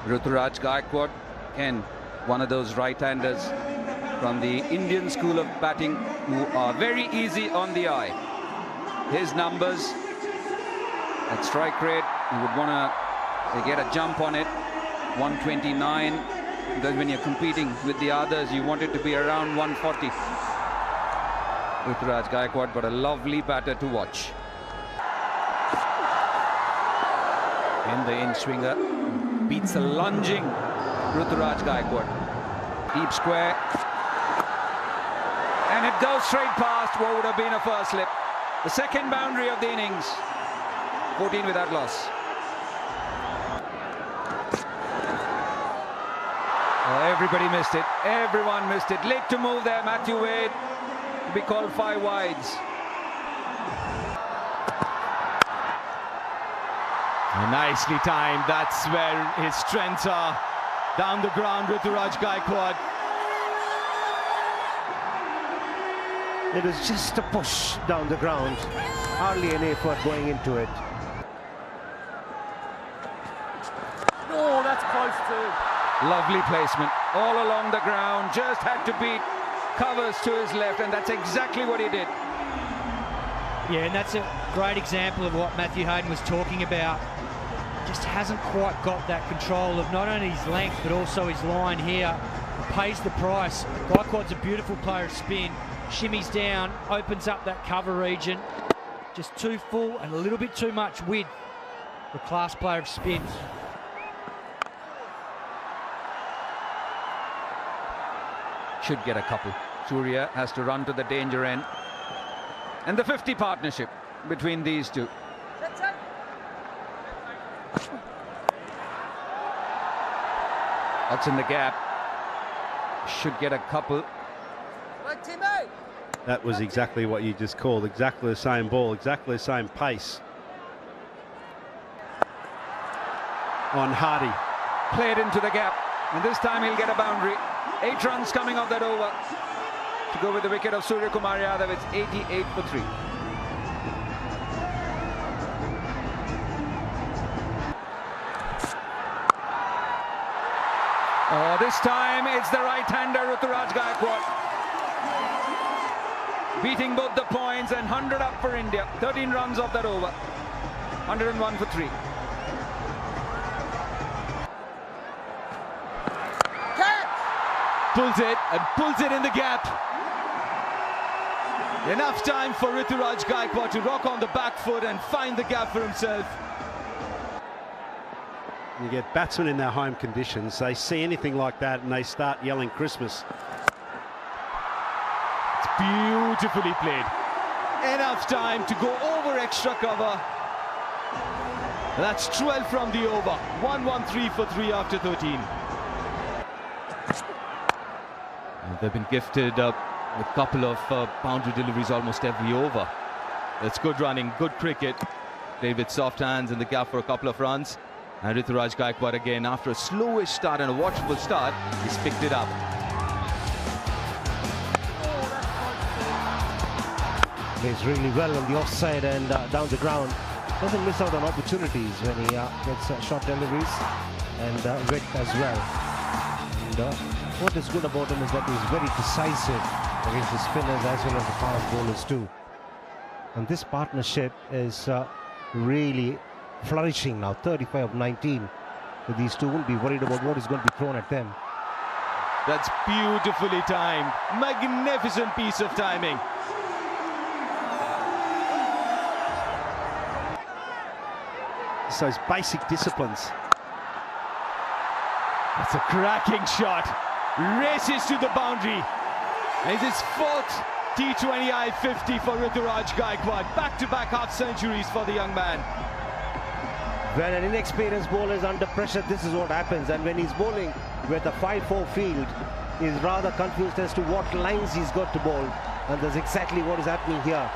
Ruturaj Gaikwad, again, one of those right-handers from the Indian school of batting who are very easy on the eye. His numbers at strike rate, you would want to get a jump on it, 129. Because when you're competing with the others, you want it to be around 140. Ruturaj Gaikwad, but a lovely batter to watch. In the in-swinger, beats a lunging Ruturaj Gaikwad. Deep square. And it goes straight past what would have been a first slip. The second boundary of the innings. 14 without loss. Everybody missed it. Everyone missed it. Late to move there, Matthew Wade. To be called 5 wides. Nicely timed. That's where his strengths are. Down the ground, Ruturaj Gaikwad. It was just a push down the ground. Hardly an effort going into it. Oh, that's close too. Lovely placement all along the ground. Just had to beat covers to his left, and that's exactly what he did. Yeah, and that's a great example of what Matthew Hayden was talking about. Just hasn't quite got that control of not only his length but also his line here. Pays the price. Gaikwad's a beautiful player of spin. Shimmies down, opens up that cover region. Just too full and a little bit too much width. The class player of spin. Should get a couple. Surya has to run to the danger end. And the 50 partnership between these two. That's in the gap. Should get a couple. That was exactly what you just called. Exactly the same ball, exactly the same pace. On Hardy. Played into the gap. And this time he'll get a boundary. 8 runs coming off that over. To go with the wicket of Surya Kumar Yadav, it's 88 for 3. Oh, this time it's the right-hander Ruturaj Gaikwad. Beating both the points and 100 up for India. 13 runs off that over. 101 for 3. Pulls it and pulls it in the gap. Enough time for Ruturaj Gaikwad to rock on the back foot and find the gap for himself. You get batsmen in their home conditions, they see anything like that and they start yelling Christmas. It's beautifully played. Enough time to go over extra cover. That's 12 from the over. 113 for 3 after 13. And they've been gifted a couple of boundary deliveries almost every over. That's good running, good cricket. David soft hands in the gap for a couple of runs. And Ruturaj Gaikwad again, after a slowish start and a watchful start, he's picked it up. Plays really well on the offside and down the ground. Doesn't miss out on opportunities when he gets short deliveries and width as well. And what is good about him is that he's very decisive against the spinners as well as the fast bowlers too. And this partnership is really flourishing now. 35 of 19. So these two won't be worried about what is going to be thrown at them. That's beautifully timed. Magnificent piece of timing. It's those basic disciplines. That's a cracking shot. Races to the boundary. And it's his 4th T20I 50 for Ruturaj Gaikwad. Back-to-back half centuries for the young man. When an inexperienced bowler is under pressure, this is what happens. And when he's bowling with a 5-4 field, he's rather confused as to what lines he's got to bowl. And that's exactly what is happening here.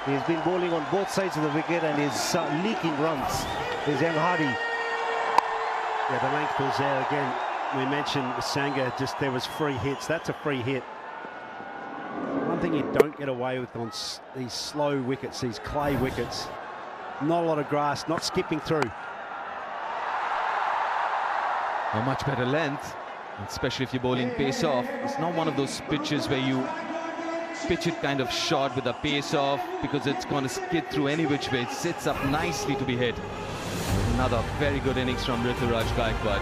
He's been bowling on both sides of the wicket and he's leaking runs. He's young Hardy. Yeah, the length was there again. We mentioned Sangha, just there was free hits. That's a free hit. One thing you don't get away with on these slow wickets, these clay wickets, not a lot of grass, not skipping through. A much better length, especially if you're bowling pace off. It's not one of those pitches where you pitch it kind of short with a pace off, because it's going to skid through any which way. It sits up nicely to be hit. Another very good innings from Ruturaj Gaikwad.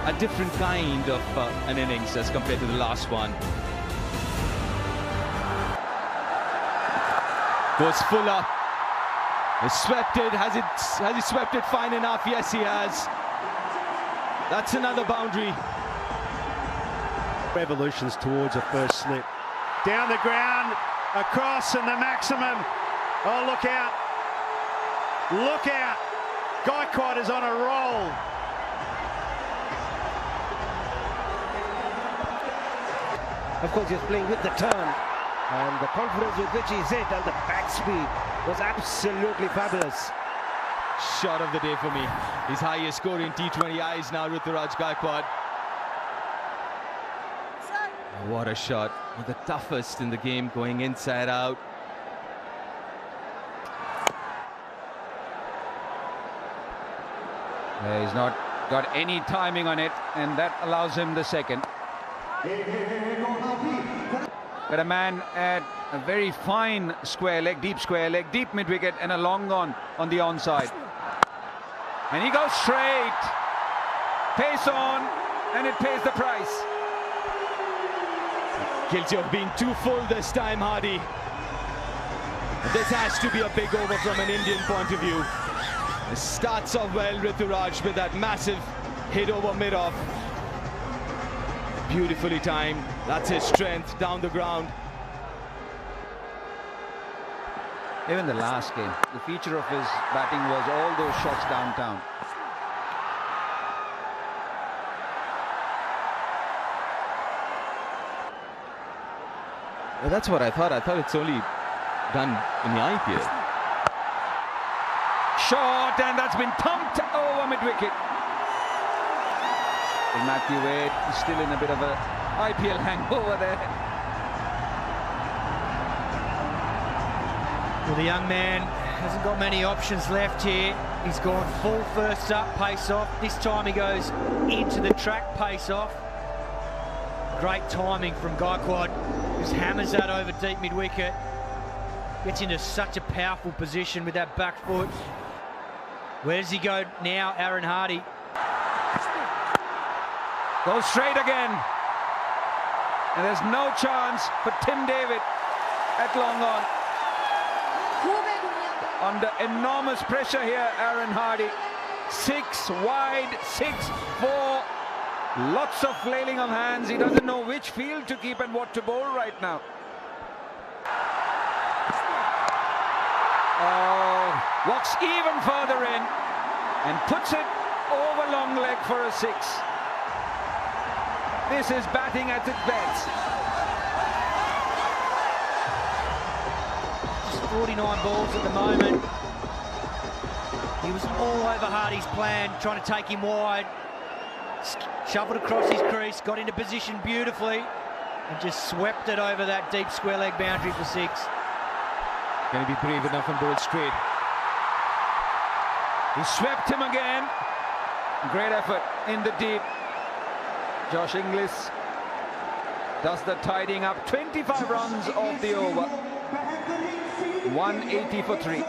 A different kind of an innings as compared to the last one. Goes Fuller. He swept it. Has he swept it fine enough? Yes, he has. That's another boundary. Revolutions towards a first slip. Down the ground, across, and the maximum. Oh, look out. Look out. Gaikwad is on a roll. Of course, he's playing with the turn, and the confidence with which he's hit, and the back speed was absolutely fabulous. Shot of the day for me. His highest score in T20I is now Ruturaj Gaikwad. What a shot. One of the toughest in the game, going inside out. He's not got any timing on it, and that allows him the second. But a man at a very fine square leg, deep mid-wicket, and a long on the onside. And he goes straight. Pace on, and it pays the price. Guilty of being too full this time, Hardy. This has to be a big over from an Indian point of view. It starts off well, Ruturaj, with that massive hit over mid-off. Beautifully timed. That's his strength down the ground. Even the last game, the feature of his batting was all those shots downtown. Well, that's what I thought. I thought it's only done in the IPL. Shot, and that's been pumped over mid-wicket. Matthew Wade is still in a bit of a IPL hangover there. Well, the young man hasn't got many options left here. He's gone full first up, pace off. This time he goes into the track, pace off. Great timing from Gaikwad. Just hammers that over deep mid-wicket. Gets into such a powerful position with that back foot. Where does he go now, Aaron Hardy? Goes straight again. And there's no chance for Tim David at long on. Under enormous pressure here, Aaron Hardy. 6 wide, 6-4. Lots of flailing of hands. He doesn't know which field to keep and what to bowl right now. Oh, walks even further in and puts it over long leg for a 6. This is batting at its best. Just 49 balls at the moment. He was all over Hardy's plan, trying to take him wide. Shuffled across his crease, got into position beautifully, and just swept it over that deep square leg boundary for 6. Can he be brave enough and bowl straight? He swept him again. Great effort in the deep. Josh Inglis does the tidying up. 25 runs off the over. 180 for 3.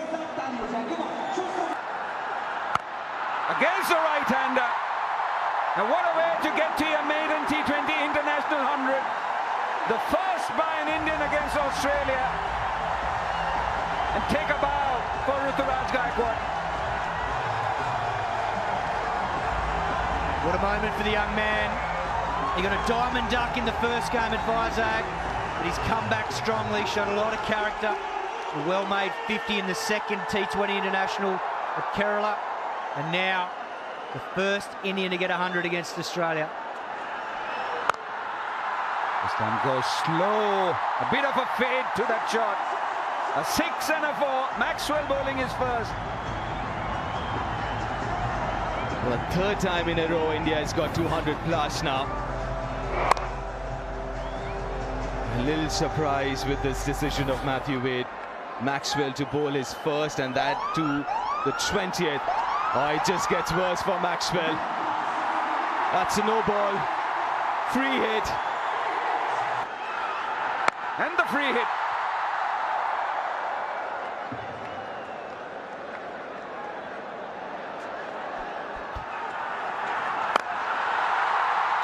Against the right-hander. Now what a way to get to your maiden T20 International 100. The first by an Indian against Australia. And take a bow for Ruturaj Gaikwad. What a moment for the young man. He got a diamond duck in the first game at Vizag, but he's come back strongly, showed a lot of character. A well-made 50 in the second T20 International at Kerala, and now the first Indian to get 100 against Australia. This time goes slow. A bit of a fade to that shot. A 6 and a 4. Maxwell bowling his first. For the third time in a row, India has got 200 plus now. A little surprise with this decision of Matthew Wade. Maxwell to bowl his first, and that to the 20th. Oh, it just gets worse for Maxwell. That's a no ball. Free hit. And the free hit.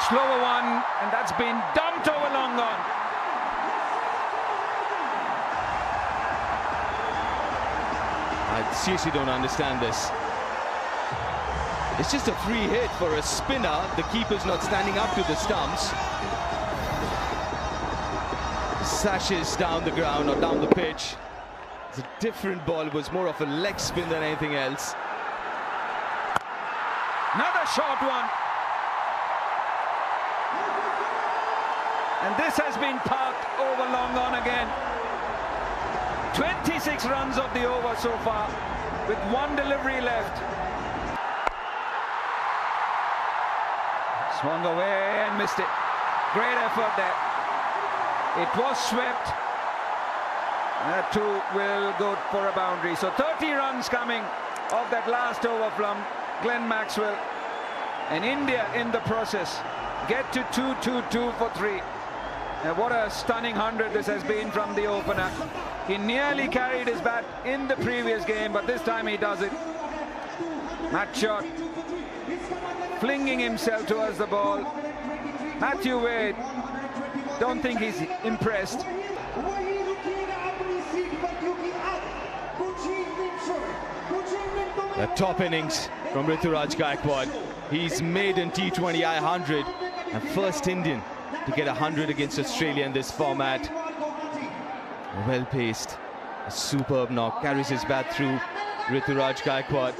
Slower one, and that's been dumped over long on. I seriously don't understand this. It's just a free hit for a spinner. The keeper's not standing up to the stumps. Sashes down the ground or down the pitch. It's a different ball. It was more of a leg spin than anything else. Another short one. And this has been parked over long on again. 26 runs of the over so far, with one delivery left. Swung away and missed it. Great effort there. It was swept. That too will go for a boundary. So 30 runs coming off that last over from Glenn Maxwell. And India in the process get to 2-2-2 for 3. And what a stunning 100 this has been from the opener. He nearly carried his bat in the previous game, but this time he does it. Matt shot, flinging himself towards the ball. Matthew Wade, don't think he's impressed. The top innings from Ruturaj Gaikwad. He's maiden T20I 100 and first Indian to get 100 against Australia in this format. Well paced, a superb knock, carries his bat through Ruturaj Gaikwad.